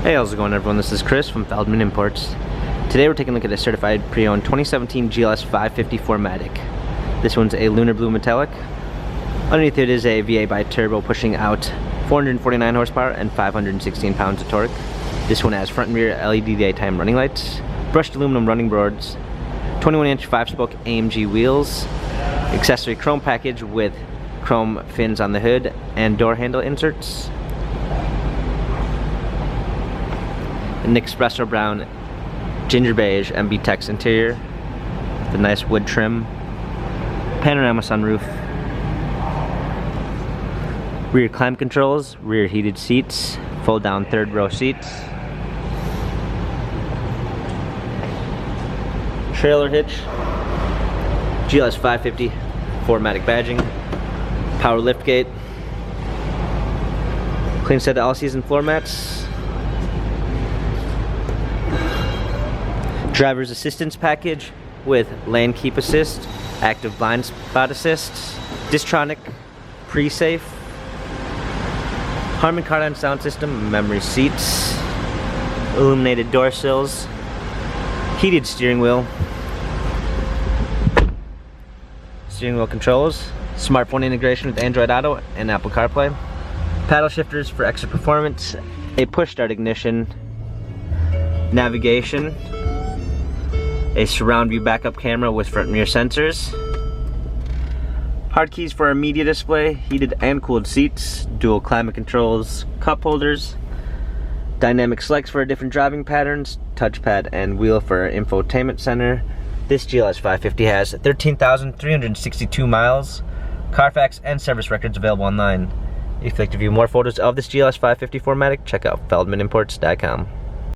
Hey, how's it going everyone? This is Chris from Feldmann Imports. Today we're taking a look at a certified pre-owned 2017 GLS 550 4MATIC. This one's a lunar blue metallic. Underneath it is a VA bi-turbo pushing out 449 horsepower and 516 pounds of torque. This one has front and rear LED daytime running lights, brushed aluminum running boards, 21-inch 5-spoke AMG wheels, accessory chrome package with chrome fins on the hood and door handle inserts, an espresso brown ginger beige MB Tex interior with a nice wood trim, panorama sunroof, rear climate controls, rear heated seats, fold down third row seats, trailer hitch, GLS 550 4MATIC badging, power lift gate, clean set of all-season floor mats, driver's assistance package with lane keep assist, active blind spot assist, Distronic pre-safe, Harman Kardon sound system, memory seats, illuminated door sills, heated steering wheel controls, smartphone integration with Android Auto and Apple CarPlay, paddle shifters for extra performance, a push start ignition, navigation, a surround view backup camera with front and rear sensors, hard keys for our media display, heated and cooled seats, dual climate controls, cup holders, dynamic selects for our different driving patterns, touchpad and wheel for our infotainment center. This GLS 550 has 13,362 miles, Carfax and service records available online. If you'd like to view more photos of this GLS 550 4MATIC, check out feldmanimports.com.